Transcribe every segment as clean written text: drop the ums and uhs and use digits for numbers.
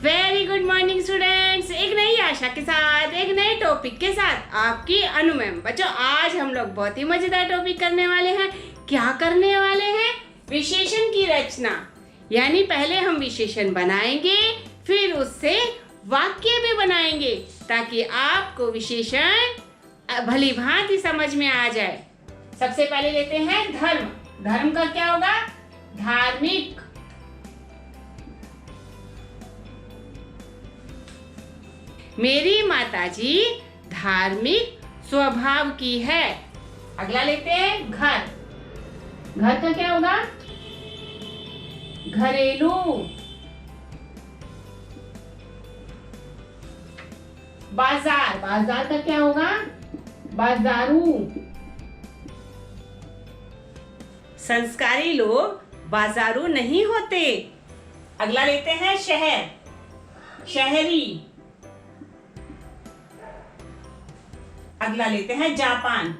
Very good morning students. एक नई आशा के साथ एक नए टॉपिक के साथ आपकी अनु मैम। बच्चों, आज हम लोग बहुत ही मजेदार टॉपिक करने वाले हैं। क्या करने वाले हैं? विशेषण की रचना। यानी पहले हम विशेषण बनाएंगे, फिर उससे वाक्य भी बनाएंगे ताकि आपको विशेषण भली भांति समझ में आ जाए। सबसे पहले लेते हैं धर्म। धर्म का क्या होगा? धार्मिक। मेरी माताजी धार्मिक स्वभाव की है। अगला लेते हैं घर। घर का क्या होगा? घरेलू। बाजार। बाजार का क्या होगा? बाजारू। संस्कारी लोग बाजारू नहीं होते। अगला लेते हैं शहर। शहरी। अगला लेते हैं जापान।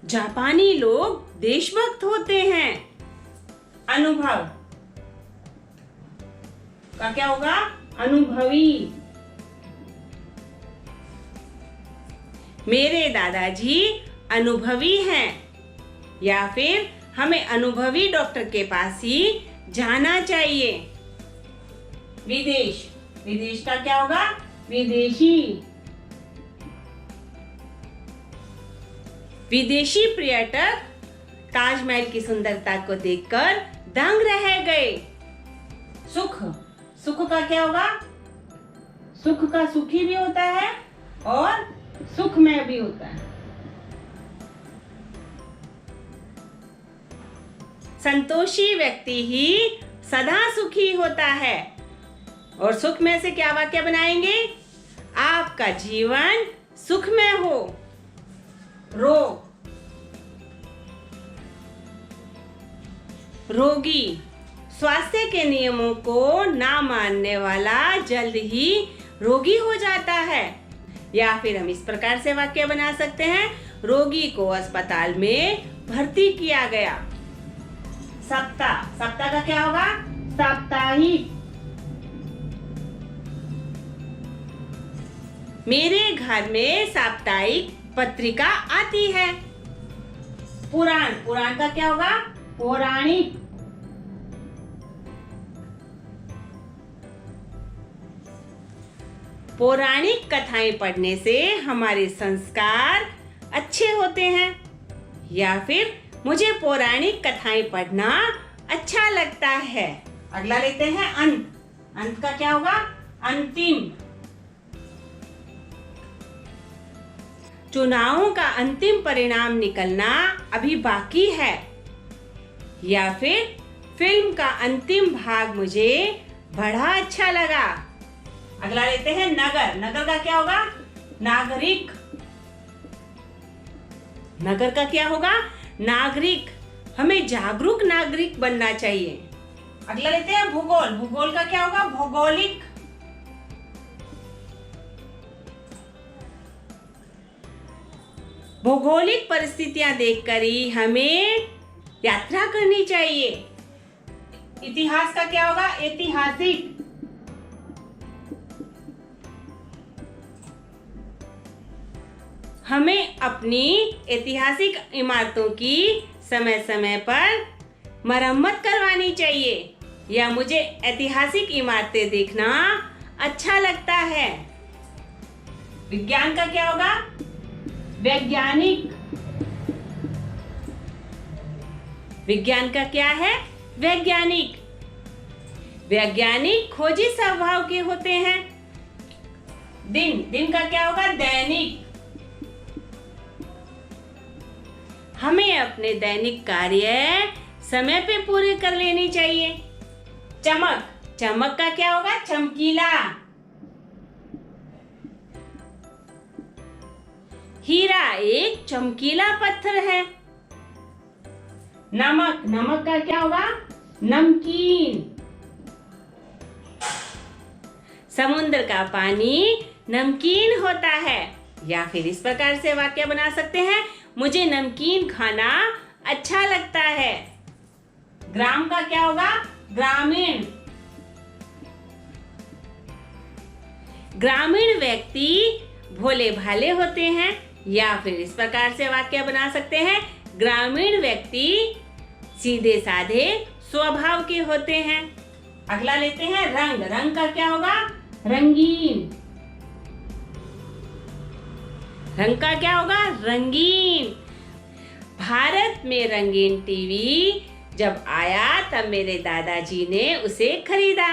जापानी लोग देशभक्त होते हैं। अनुभव का क्या होगा? अनुभवी। मेरे दादाजी अनुभवी हैं। या फिर हमें अनुभवी डॉक्टर के पास ही जाना चाहिए। विदेश। विदेश का क्या होगा? विदेशी। विदेशी पर्यटक ताजमहल की सुंदरता को देखकर दंग रह गए। सुख। सुख का क्या होगा? सुख का सुखी भी होता है और सुखमय भी होता है। संतोषी व्यक्ति ही सदा सुखी होता है। और सुखमय से क्या वाक्य बनाएंगे? आपका जीवन सुखमय हो। रोग। रोगी। स्वास्थ्य के नियमों को ना मानने वाला जल्द ही रोगी हो जाता है। या फिर हम इस प्रकार से वाक्य बना सकते हैं, रोगी को अस्पताल में भर्ती किया गया। सप्ताह। सप्ताह का क्या होगा? साप्ताहिक। मेरे घर में साप्ताहिक पत्रिका आती है। पुराण। पुराण का क्या होगा? पौराणिक। पौराणिक कथाएं पढ़ने से हमारे संस्कार अच्छे होते हैं। या फिर मुझे पौराणिक कथाएं पढ़ना अच्छा लगता है। अगला लेते हैं अंत। अंत का क्या होगा? अंतिम। चुनावों का अंतिम परिणाम निकलना अभी बाकी है। या फिर फिल्म का अंतिम भाग मुझे बड़ा अच्छा लगा। अगला लेते हैं नगर। नगर का क्या होगा? नागरिक। नगर का क्या होगा? नागरिक। हमें जागरूक नागरिक बनना चाहिए। अगला लेते हैं भूगोल। भूगोल का क्या होगा? भौगोलिक। भौगोलिक परिस्थितियां देखकर ही हमें यात्रा करनी चाहिए। इतिहास का क्या होगा? ऐतिहासिक। हमें अपनी ऐतिहासिक इमारतों की समय समय पर मरम्मत करवानी चाहिए। या मुझे ऐतिहासिक इमारतें देखना अच्छा लगता है। विज्ञान का क्या होगा? वैज्ञानिक। विज्ञान का क्या है? वैज्ञानिक। वैज्ञानिक खोजी स्वभाव के होते हैं। दिन। दिन का क्या होगा? दैनिक। हमें अपने दैनिक कार्य समय पे पूरे कर लेनी चाहिए। चमक। चमक का क्या होगा? चमकीला। हीरा एक चमकीला पत्थर है। नमक। नमक का क्या होगा? नमकीन। समुद्र का पानी नमकीन होता है। या फिर इस प्रकार से वाक्य बना सकते हैं, मुझे नमकीन खाना अच्छा लगता है। ग्राम का क्या होगा? ग्रामीण। ग्रामीण व्यक्ति भोले भाले होते हैं, या फिर इस प्रकार से वाक्य बना सकते हैं, ग्रामीण व्यक्ति सीधे साधे स्वभाव के होते हैं। अगला लेते हैं रंग। रंग का क्या होगा? रंगीन। रंग का क्या होगा? रंगीन। भारत में रंगीन टीवी जब आया तब मेरे दादाजी ने उसे खरीदा।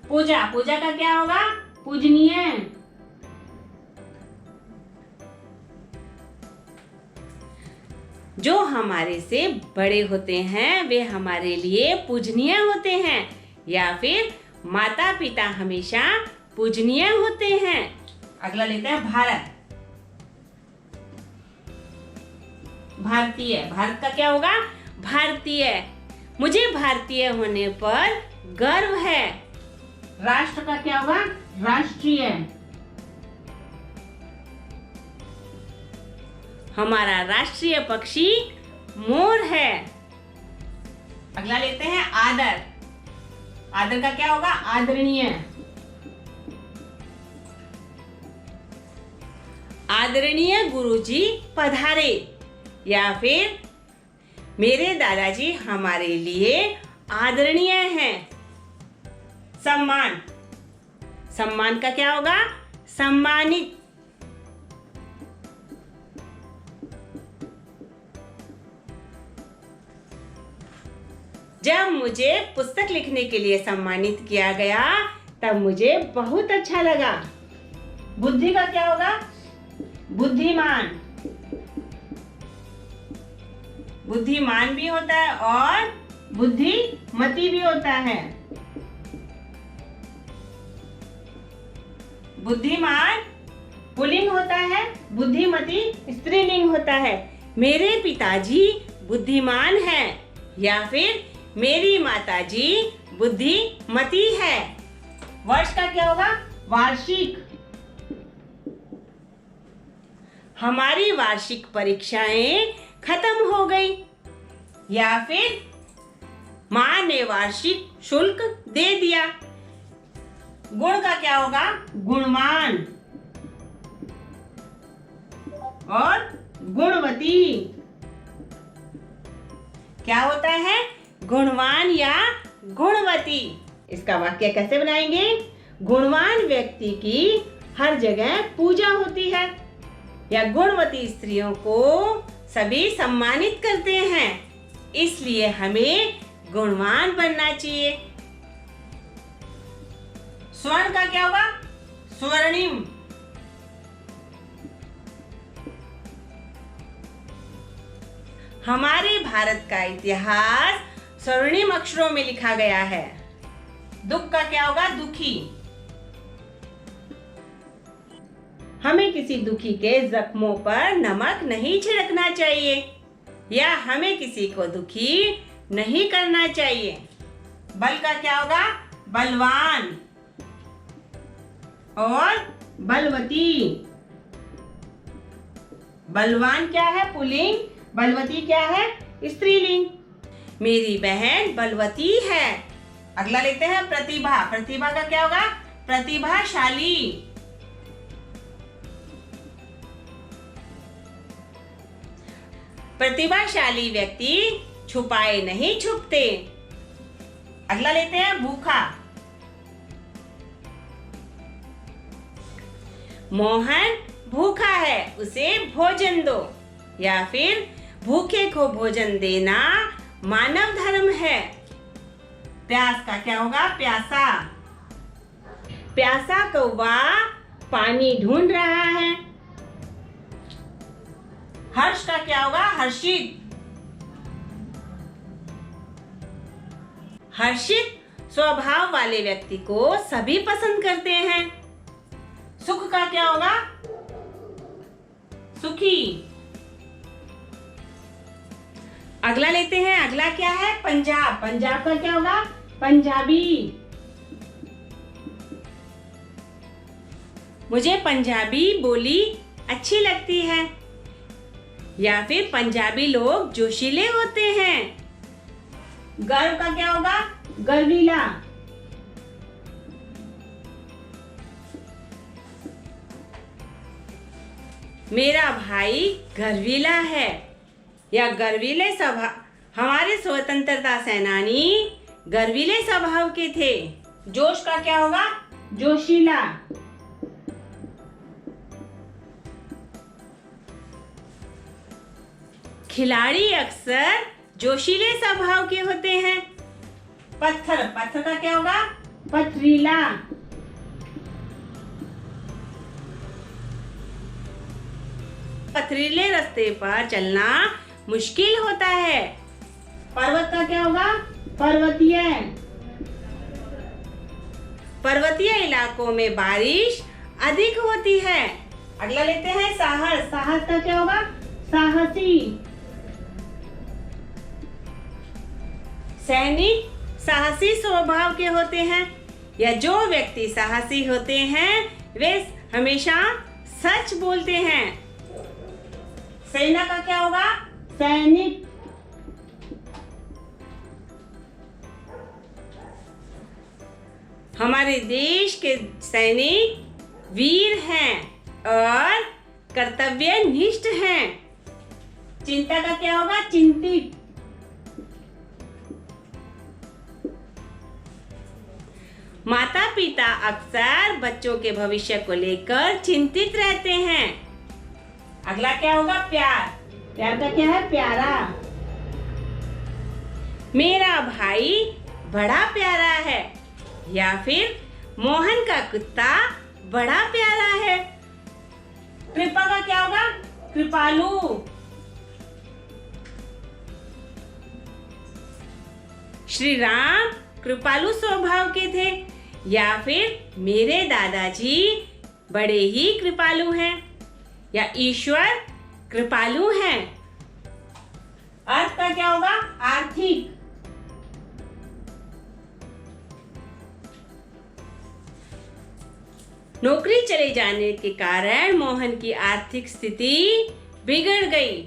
पूजा। पूजा का क्या होगा? पूजनीय। जो हमारे से बड़े होते हैं वे हमारे लिए पूजनीय होते हैं, या फिर माता पिता हमेशा पूजनीय होते हैं। अगला लेते हैं भारत। भारतीय। भारत का क्या होगा? भारतीय। मुझे भारतीय होने पर गर्व है। राष्ट्र का क्या होगा? राष्ट्रीय। हमारा राष्ट्रीय पक्षी मोर है। अगला लेते हैं आदर। आदर का क्या होगा? आदरणीय। आदरणीय गुरुजी पधारे, या फिर मेरे दादाजी हमारे लिए आदरणीय हैं। सम्मान। सम्मान का क्या होगा? सम्मानित। जब मुझे पुस्तक लिखने के लिए सम्मानित किया गया तब मुझे बहुत अच्छा लगा। बुद्धि का क्या होगा? बुद्धिमान। बुद्धिमान भी होता है और बुद्धिमती भी होता है। बुद्धिमान पुल्लिंग होता है, बुद्धिमती स्त्रीलिंग होता है। मेरे पिताजी बुद्धिमान हैं, या फिर मेरी माताजी बुद्धिमती है। वर्ष का क्या होगा? वार्षिक। हमारी वार्षिक परीक्षाएं खत्म हो गई, या फिर माँ ने वार्षिक शुल्क दे दिया। गुण का क्या होगा? गुणवान और गुणवती। क्या होता है? गुणवान या गुणवती। इसका वाक्य कैसे बनाएंगे? गुणवान व्यक्ति की हर जगह पूजा होती है, या गुणवती स्त्रियों को सभी सम्मानित करते हैं, इसलिए हमें गुणवान बनना चाहिए। स्वर्ण का क्या होगा? स्वर्णिम। हमारे भारत का इतिहास स्वर्णिम अक्षरों में लिखा गया है। दुख का क्या होगा? दुखी। हमें किसी दुखी के जख्मों पर नमक नहीं छिड़कना चाहिए, या हमें किसी को दुखी नहीं करना चाहिए। बल का क्या होगा? बलवान और बलवती। बलवान क्या है? पुल्लिंग। बलवती क्या है? स्त्रीलिंग। मेरी बहन बलवती है। अगला लेते हैं प्रतिभा। प्रतिभा का क्या होगा? प्रतिभाशाली। प्रतिभाशाली व्यक्ति छुपाए नहीं छुपते। अगला लेते हैं भूखा। मोहन भूखा है, उसे भोजन दो, या फिर भूखे को भोजन देना मानव धर्म है। प्यास का क्या होगा? प्यासा। प्यासा कौवा पानी ढूंढ रहा है। हर्ष का क्या होगा? हर्षित। हर्षित स्वभाव वाले व्यक्ति को सभी पसंद करते हैं। सुख का क्या होगा? सुखी। अगला लेते हैं। अगला क्या है? पंजाब। पंजाब का क्या होगा? पंजाबी। मुझे पंजाबी बोली अच्छी लगती है, या फिर पंजाबी लोग जोशीले होते हैं। गर्व का क्या होगा? गर्वीला। मेरा भाई गर्वीला है या गर्वीले स्वभाव। हमारे स्वतंत्रता सेनानी गर्वीले स्वभाव के थे। जोश का क्या होगा? जोशीला। खिलाड़ी अक्सर जोशीले स्वभाव के होते हैं। पत्थर, पत्थर का क्या होगा? पथरीला। पथरीले रास्ते पर चलना मुश्किल होता है। पर्वत का क्या होगा? पर्वतीय। पर्वतीय इलाकों में बारिश अधिक होती है। अगला लेते हैं साहस। साहस का क्या होगा? साहसी। सैनिक साहसी स्वभाव के होते हैं या जो व्यक्ति साहसी होते हैं वे हमेशा सच बोलते हैं। सेना का क्या होगा? सैनिक। हमारे देश के सैनिक वीर हैं और कर्तव्यनिष्ठ हैं। चिंता का क्या होगा? चिंतित। माता पिता अक्सर बच्चों के भविष्य को लेकर चिंतित रहते हैं। अगला क्या होगा? प्यार। प्यार का क्या है? प्यारा। मेरा भाई बड़ा प्यारा है या फिर मोहन का कुत्ता बड़ा प्यारा है। कृपा का क्या होगा? कृपालु। श्री राम कृपालु स्वभाव के थे या फिर मेरे दादाजी बड़े ही कृपालु हैं या ईश्वर कृपालु हैं। अर्थ का क्या होगा? आर्थिक। नौकरी चले जाने के कारण मोहन की आर्थिक स्थिति बिगड़ गई।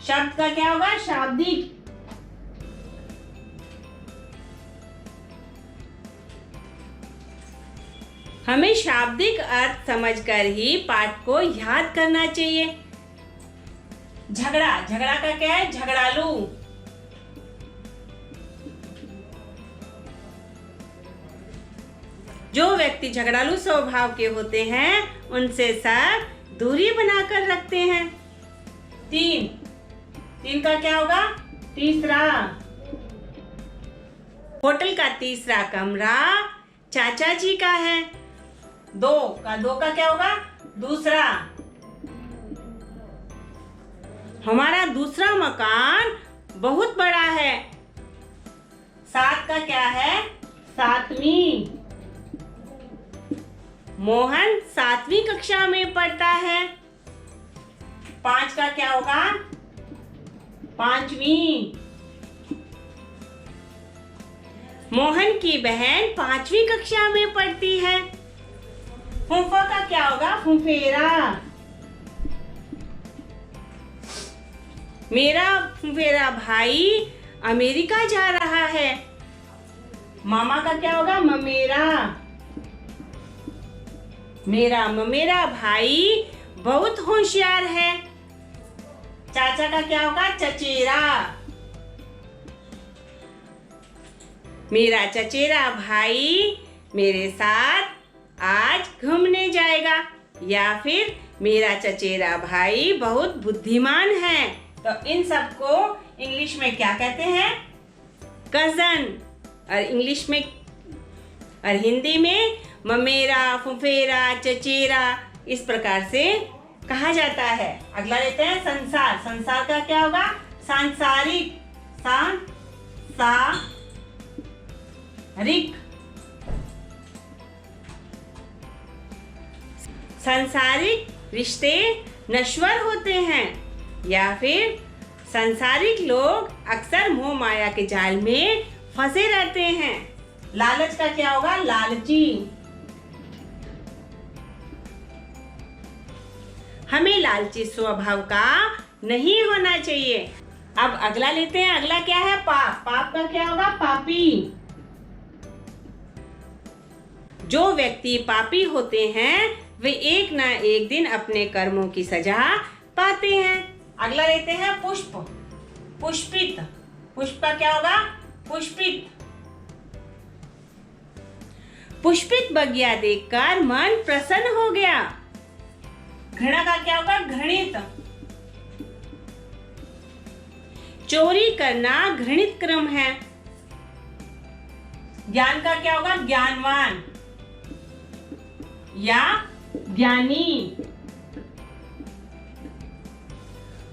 शब्द का क्या होगा? शाब्दिक। हमें शाब्दिक अर्थ समझकर ही पाठ को याद करना चाहिए। झगड़ा, झगड़ा का क्या है? झगड़ालू। जो व्यक्ति झगड़ालू स्वभाव के होते हैं उनसे सब दूरी बनाकर रखते हैं। तीन, तीन का क्या होगा? तीसरा। होटल का तीसरा कमरा चाचा जी का है। दो का क्या होगा? दूसरा। हमारा दूसरा मकान बहुत बड़ा है। सात का क्या है? सातवीं। मोहन 7वीं कक्षा में पढ़ता है। 5 का क्या होगा? 5वीं। मोहन की बहन 5वीं कक्षा में पढ़ती है। फूफा का क्या होगा? फुफेरा। मेरा फुफेरा भाई अमेरिका जा रहा है। मामा का क्या होगा? ममेरा। मेरा ममेरा भाई बहुत होशियार है। चाचा का क्या होगा? चचेरा। मेरा चचेरा भाई मेरे साथ आज घूमने जाएगा या फिर मेरा चचेरा भाई बहुत बुद्धिमान है। तो इन सबको इंग्लिश में क्या कहते हैं? कजन। और इंग्लिश में और हिंदी में ममेरा, फुफेरा, चचेरा इस प्रकार से कहा जाता है। अगला लेते हैं संसार। संसार का क्या होगा? सांसारिक। रिक। सांसारिक रिश्ते नश्वर होते हैं या फिर सांसारिक लोग अक्सर मोह माया के जाल में फंसे रहते हैं। लालच का क्या होगा? लालची। हमें लालची स्वभाव का नहीं होना चाहिए। अब अगला लेते हैं। अगला क्या है? पाप। पाप का क्या होगा? पापी। जो व्यक्ति पापी होते हैं वे एक ना एक दिन अपने कर्मों की सजा पाते हैं। अगला लेते हैं पुष्प। पुष्पित। पुष्प का क्या होगा? पुष्पित। पुष्पित बगिया देखकर मन प्रसन्न हो गया। घृणा का क्या होगा? घृणित। चोरी करना घृणित क्रम है। ज्ञान का क्या होगा? ज्ञानवान या ज्ञानी।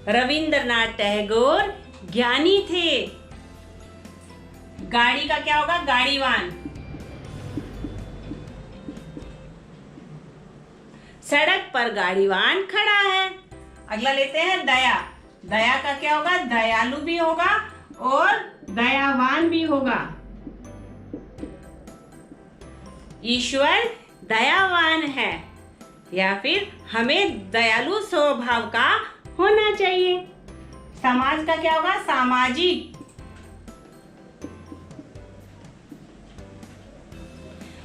रविंद्रनाथ टैगोर ज्ञानी थे। गाड़ी का क्या होगा? गाड़ीवान। सड़क पर गाड़ीवान खड़ा है। अगला लेते हैं दया। दया का क्या होगा? दयालु भी होगा और दयावान भी होगा। ईश्वर दयावान है या फिर हमें दयालु स्वभाव का होना चाहिए। समाज का क्या होगा? सामाजिक।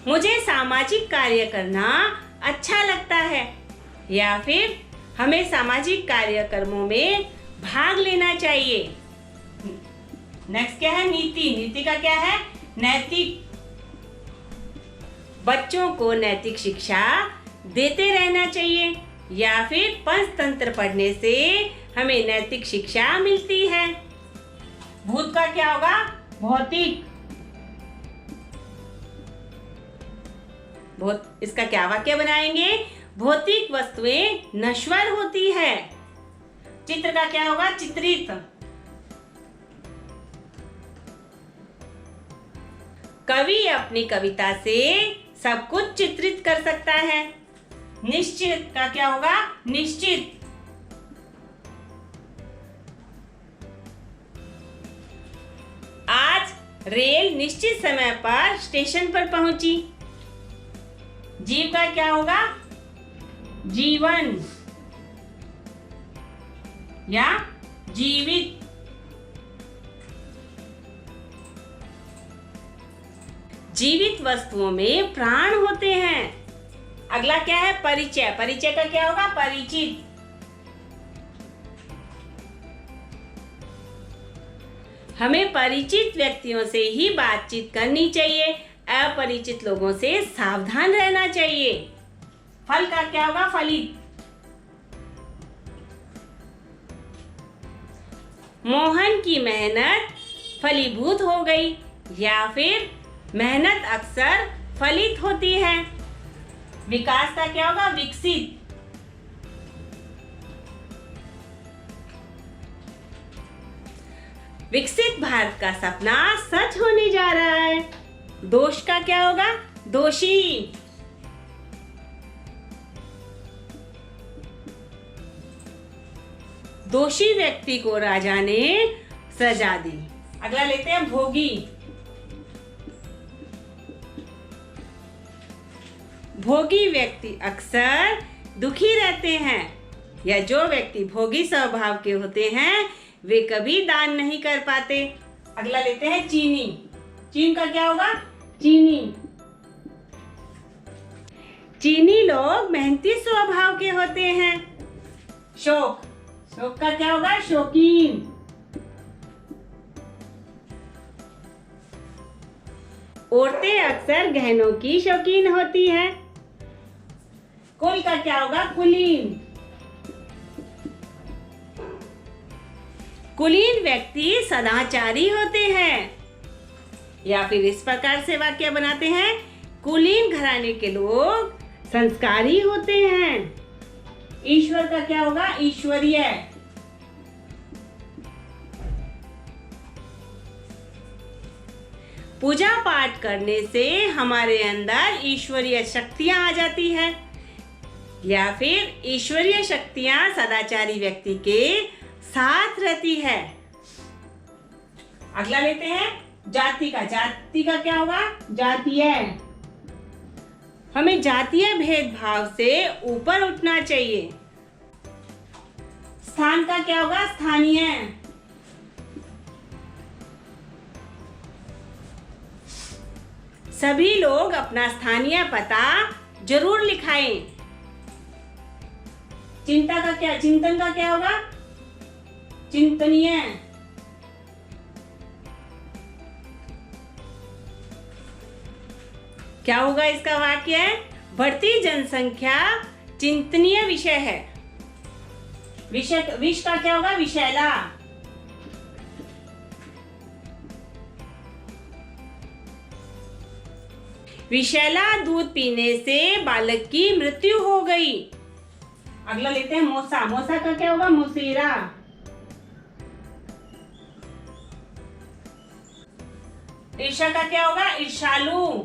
मुझे सामाजिक कार्य करना अच्छा लगता है या फिर हमें सामाजिक कार्यक्रमों में भाग लेना चाहिए। नेक्स्ट क्या है? नीति। नीति का क्या है? नैतिक। बच्चों को नैतिक शिक्षा देते रहना चाहिए या फिर पंचतंत्र पढ़ने से हमें नैतिक शिक्षा मिलती है। भूत का क्या होगा? भौतिक। इसका क्या वाक्य बनाएंगे? भौतिक वस्तुएं नश्वर होती है। चित्र का क्या होगा? चित्रित। कवि अपनी कविता से सब कुछ चित्रित कर सकता है। निश्चित का क्या होगा? निश्चित। आज रेल निश्चित समय पर स्टेशन पर पहुंची। जीव का क्या होगा? जीवन या जीवित। जीवित वस्तुओं में प्राण होते हैं। अगला क्या है? परिचय। परिचय का क्या होगा? परिचित। हमें परिचित व्यक्तियों से ही बातचीत करनी चाहिए। अपरिचित लोगों से सावधान रहना चाहिए। फल का क्या होगा? फलित। मोहन की मेहनत फलीभूत हो गई या फिर मेहनत अक्सर फलित होती है। विकास का क्या होगा? विकसित। विकसित भारत का सपना सच होने जा रहा है। दोष का क्या होगा? दोषी। दोषी व्यक्ति को राजा ने सजा दी। अगला लेते हैं भोगी। भोगी व्यक्ति अक्सर दुखी रहते हैं या जो व्यक्ति भोगी स्वभाव के होते हैं वे कभी दान नहीं कर पाते। अगला लेते हैं चीनी। चीन का क्या होगा? चीनी। चीनी लोग मेहनती स्वभाव के होते हैं। शौक। शौक का क्या होगा? शौकीन। औरतें अक्सर गहनों की शौकीन होती हैं। कुल का क्या होगा? कुलीन। कुलीन व्यक्ति सदाचारी होते हैं या फिर इस प्रकार से वाक्य बनाते हैं। कुलीन घराने के लोग संस्कारी होते हैं। ईश्वर का क्या होगा? ईश्वरीय। पूजा पाठ करने से हमारे अंदर ईश्वरीय शक्तियां आ जाती है या फिर ईश्वरीय शक्तियां सदाचारी व्यक्ति के साथ रहती है। अगला लेते हैं जाति का। जाति का क्या होगा? जातीय। हमें जातीय भेदभाव से ऊपर उठना चाहिए। स्थान का क्या होगा? स्थानीय। सभी लोग अपना स्थानीय पता जरूर लिखाएं। चिंतन का क्या होगा? चिंतनीय। क्या होगा इसका वाक्य? बढ़ती जनसंख्या चिंतनीय विषय है। विष का क्या होगा? विषैला। विषैला दूध पीने से बालक की मृत्यु हो गई। अगला लेते हैं मोसा। मोसा का क्या होगा? मोसेरा। ईर्ष्या का क्या होगा? ईर्ष्यालु।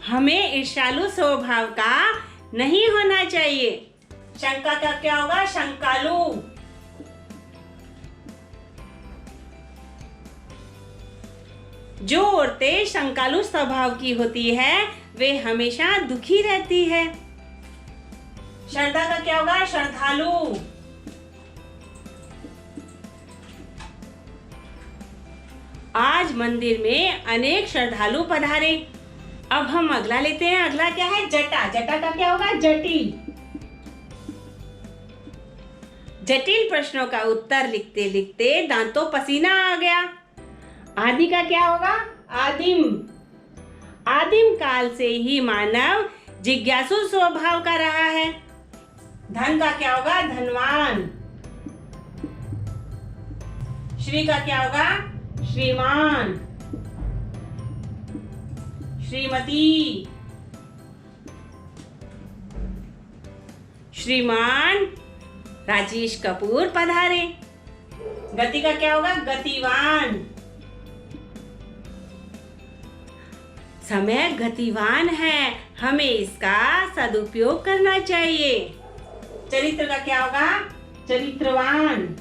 हमें ईर्ष्यालु स्वभाव का नहीं होना चाहिए। शंका का क्या होगा? शंकालु। जो औरतें शंकालु स्वभाव की होती है वे हमेशा दुखी रहती है। श्रद्धा का क्या होगा? श्रद्धालु। आज मंदिर में अनेक श्रद्धालु पधारे। अब हम अगला लेते हैं। अगला क्या है? जटा। जटा का क्या होगा? जटिल। जटिल प्रश्नों का उत्तर लिखते लिखते दांतों पसीना आ गया। आदि का क्या होगा? आदिम। आदिम काल से ही मानव जिज्ञासु स्वभाव का रहा है। धन का क्या होगा? धनवान। श्री का क्या होगा? श्रीमान। श्रीमती। श्रीमान राजेश कपूर पधारे। गति का क्या होगा? गतिवान। समय गतिवान है, हमें इसका सदुपयोग करना चाहिए। चरित्र का क्या होगा? चरित्रवान।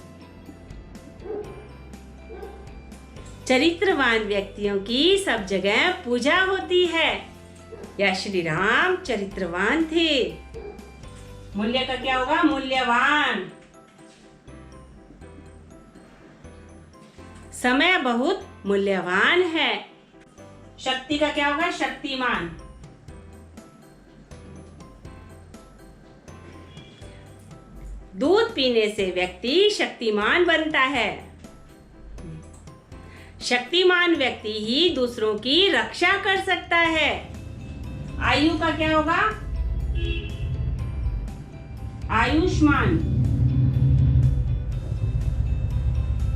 चरित्रवान व्यक्तियों की सब जगह पूजा होती है। या श्री राम चरित्रवान थे। मूल्य का क्या होगा? मूल्यवान। समय बहुत मूल्यवान है। शक्ति का क्या होगा? शक्तिमान। दूध पीने से व्यक्ति शक्तिमान बनता है। शक्तिमान व्यक्ति ही दूसरों की रक्षा कर सकता है। आयु का क्या होगा? आयुष्मान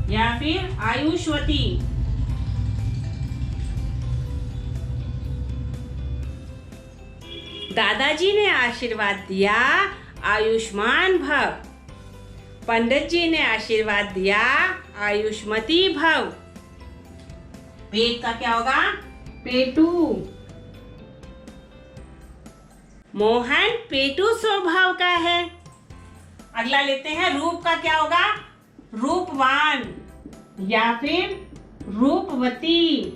या फिर आयुष्वती। दादाजी ने आशीर्वाद दिया आयुष्मान भव। पंडित जी ने आशीर्वाद दिया आयुष्मती भव। पेट का क्या होगा? पेटू। मोहन पेटू स्वभाव का है। अगला लेते हैं। रूप का क्या होगा? रूपवान या फिर रूपवती।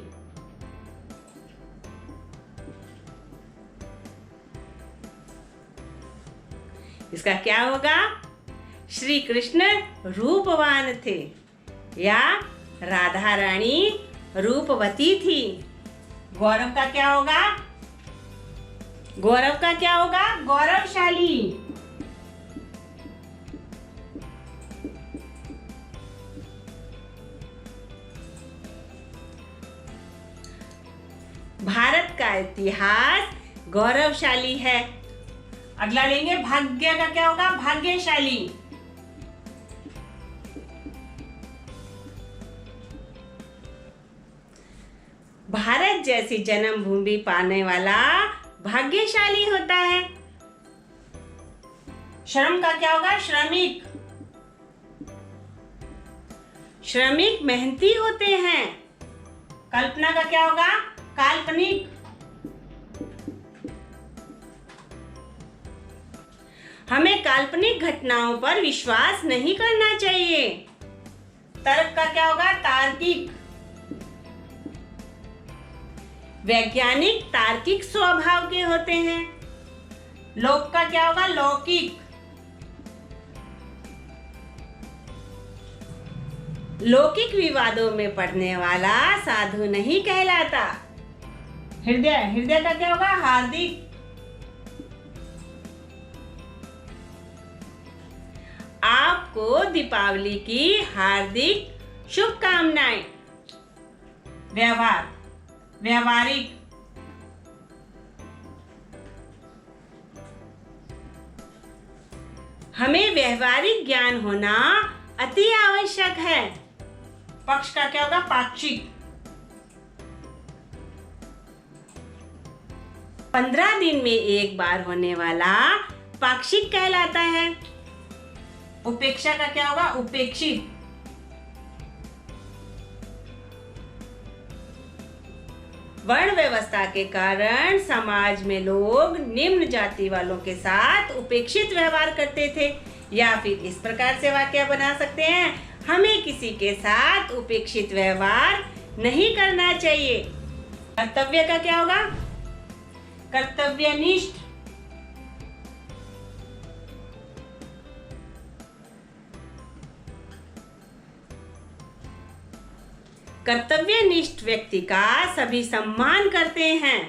इसका क्या होगा? श्री कृष्ण रूपवान थे या राधा रानी रूपवती थी। गौरव का क्या होगा? गौरव का क्या होगा? गौरवशाली। भारत का इतिहास गौरवशाली है। अगला लेंगे। भाग्य का क्या होगा? भाग्यशाली। भारत जैसी जन्मभूमि पाने वाला भाग्यशाली होता है। श्रम का क्या होगा? श्रमिक। श्रमिक मेहनती होते हैं। कल्पना का क्या होगा? काल्पनिक। हमें काल्पनिक घटनाओं पर विश्वास नहीं करना चाहिए। तर्क का क्या होगा? तार्किक। वैज्ञानिक तार्किक स्वभाव के होते हैं। लोक का क्या होगा? लौकिक। लौकिक विवादों में पड़ने वाला साधु नहीं कहलाता। हृदय, हृदय का क्या होगा? हार्दिक। आपको दीपावली की हार्दिक शुभकामनाएं। व्यवहार, व्यवहारिक। हमें व्यवहारिक ज्ञान होना अति आवश्यक है। पक्ष का क्या होगा? पाक्षिक। 15 दिन में एक बार होने वाला पाक्षिक कहलाता है। उपेक्षा का क्या होगा? उपेक्षित। वर्ण व्यवस्था के कारण समाज में लोग निम्न जाति वालों के साथ उपेक्षित व्यवहार करते थे। या फिर इस प्रकार से वाक्य बना सकते हैं, हमें किसी के साथ उपेक्षित व्यवहार नहीं करना चाहिए। कर्तव्य का क्या होगा? कर्तव्यनिष्ठ। कर्तव्यनिष्ठ व्यक्ति का सभी सम्मान करते हैं।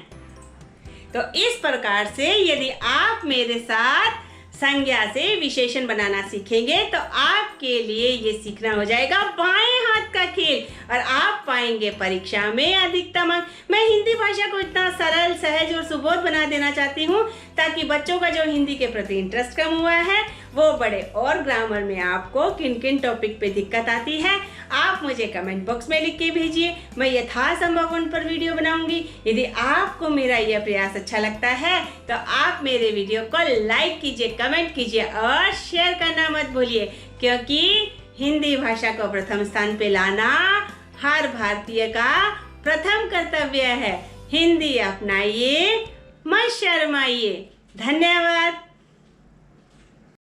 तो इस प्रकार से यदि आप मेरे साथ संज्ञा से विशेषण बनाना सीखेंगे तो आपके लिए ये सीखना हो जाएगा बाएं हाथ का खेल, और आप पाएंगे परीक्षा में अधिकतम अंक। मैं हिंदी भाषा को इतना सरल, सहज और सुबोध बना देना चाहती हूँ ताकि बच्चों का जो हिंदी के प्रति इंटरेस्ट कम हुआ है वो बढ़े। और ग्रामर में आपको किन किन टॉपिक पे दिक्कत आती है आप मुझे कमेंट बॉक्स में लिख के भेजिए। मैं यथासंभव उन पर वीडियो बनाऊंगी। यदि आपको मेरा यह प्रयास अच्छा लगता है तो आप मेरे वीडियो को लाइक कीजिए, कमेंट कीजिए और शेयर करना मत भूलिए, क्योंकि हिंदी भाषा को प्रथम स्थान पे लाना हर भारतीय का प्रथम कर्तव्य है। हिंदी अपनाइए, मत शर्माइए। धन्यवाद।